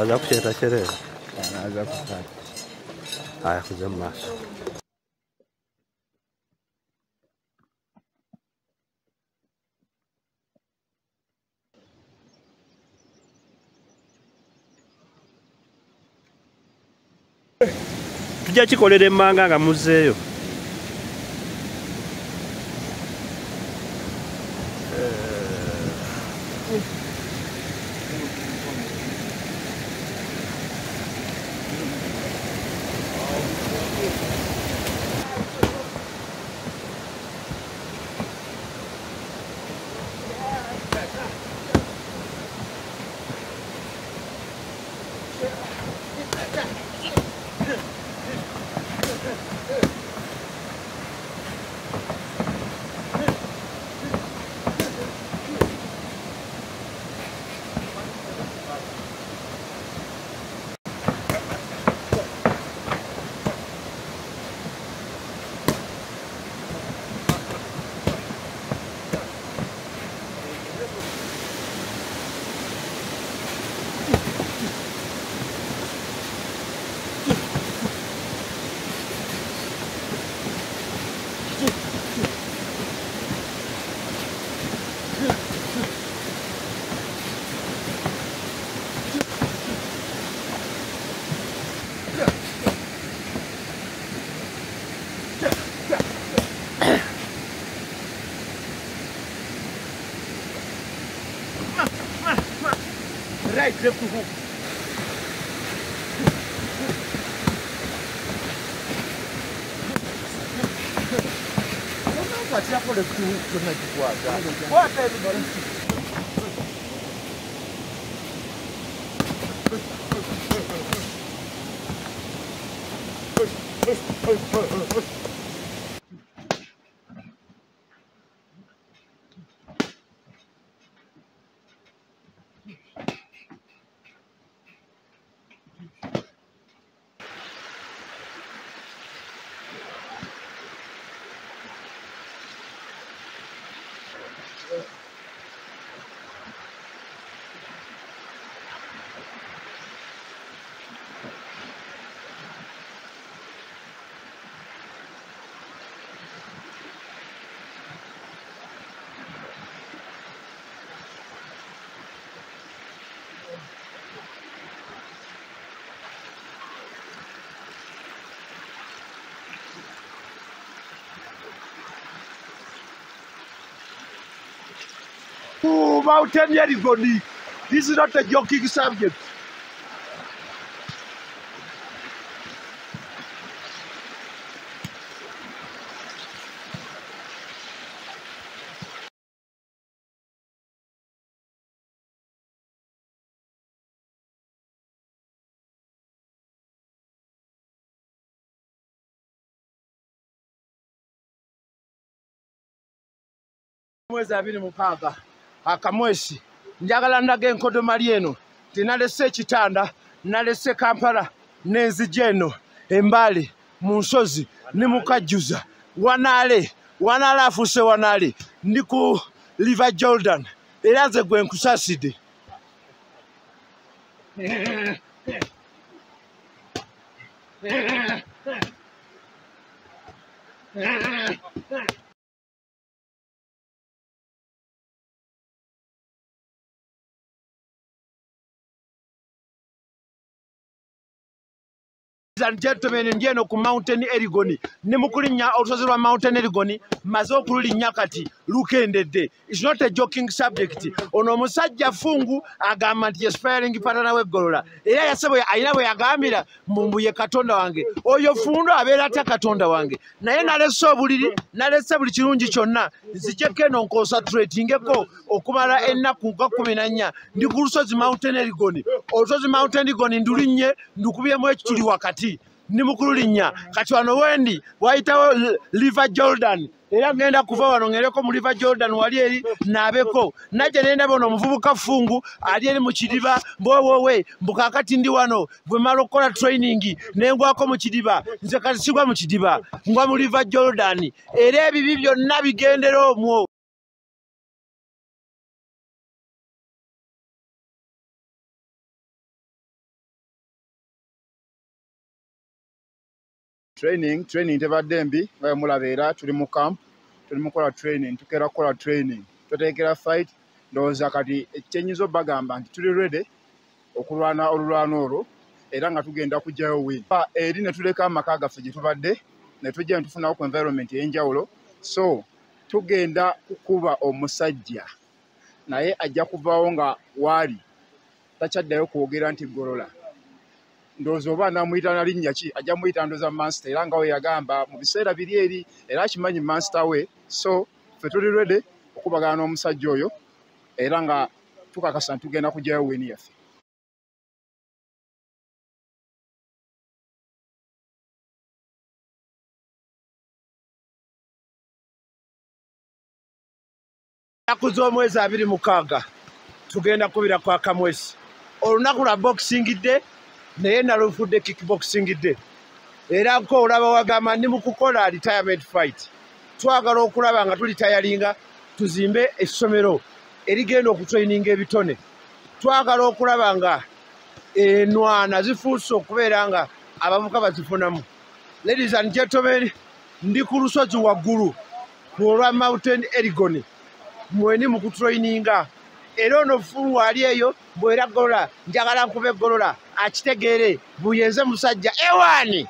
Aza kusheta sherehe. Aza kufanya. Haya kuja maso. Tujja kikolera emmanga nga muzzeeyo. Right, left to hook. What's up for the two tonight? What everybody? Oh, about 10 years ago, this is not a joking subject. Mwezi 26 akamwesi njagala ndage enkodo mali eno tinalese ekitanda nalese Kampala nenzija eno Mbale mu Nsozi ne mukajjuza wanaale afuuse wanaale ndi ku River Jordan era nze gwe nkusaside. and gentlemen, njeno ku Mountain Erigoni ne mukulinya olusozi lwa Mountain Erigoni maze okulinya kati lukendedde. It's not a joking subject. Ono omusajja Fungu agamba nti aspiring partner we Golola era yasebo ayina bwe yagambira mbumbuye Katonda wange oyo Fundu abeera atya Katonda wange naye nalese obuliri nalese buli kirungi kyonna nzijeko eno nconcentratingeko okumala ennaku nga 14 ndi ku lusozi Mountain Erigoni olusozi Mountain Erigoni ndulinye ndukubyemu ekituli wakati ni mukululinya kati wano wendi wayitawo River Jordan era ngenda kuva wano ngereko mu River Jordan wali eri nabeko naje nenda bono muvubuka Fungu ali eri mu kidiba mbowowe mbukakati ndi wano bwe malokola training nengwako mu kidiba nze kati sigwa mu kidiba ngwa mu River Jordan era ebibi byonna bigendera omwo. Training tebadde mbi nga mulabeera tuli mu camp tuli mukola training tukera kola training tuteekera fight ndowooza kati ekyenyizo bagamba nti tuli ready okulwana olulwana olwo era nga tugenda kujjayo win eri ne tuleka amaka gaffe gye tubadde ne tujja ntufunawo ku environment ey'enjawulo so tugenda kukuba omusajja naye ajja kuvaawo nga waali takyaddayo kwogera nti Golola ndowooza oba namuyita na linnya ki ajja muyita ndoza master era nga we yagamba mu biseera biri eri era akimanyi master we so ffe tuli ready okubagana n'omusajja oyo era nga tukakasa tugenda kujjayo wini yaffe. Ennaku z'omwezi 26 tugenda kubira kwa Kamwesi olunaku lwa boxing day naye nalufudde kickboxing day era ko olaba wagamba ndi mu kukola retirement fight twagala okulaba nga tulitayalinga tuzimbe essomero erigenda okutraininga ebitone twagala okulaba nga enwana zifuuse okubeera nga abavuka bazifunamu. Ladies and gentlemen, ndi ku lusozi waggulu ku olwa Mountain Erigoni mweni mu kutraininga era ono Fungu ali eyo bwera Golola njagala nkube Golola akitegeere buyenze musajja ewani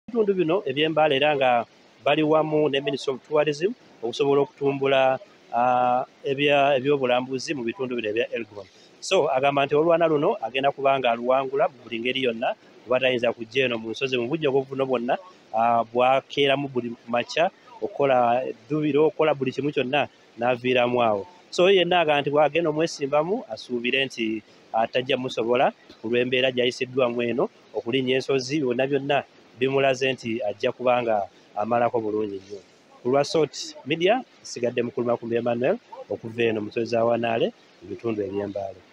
Ebitundu bino eby'Embale era nga bali wamu ne Ministry of Tourism okusobola okutumbula ebyobulambuzi mu bitundu bino ebya Elgon. So agamba nti olwana luno agenda kubanga aluwangula buli ngeri yonna kuba tayinza kujja eno mu nsozi mu bujja bw'obuno bwonna bwakeeramu buli makya okukola eddubiro okukola buli kimu kyonna n'aviiramu awo. So yenna agamba nti bwagenda omwesimbamu asuubire nti atajja musobola ku lw'embeera gy'ayisiddwamu eno okulinnya ensozi byonna byonna bimulaze nti ajja kubanga amalako bulungi nnyo. Ku lwa Sort Media sigadde mukulu Makumbi Emmanuel okuva eno musozi za Wanaale mu bitundu eby'Embale.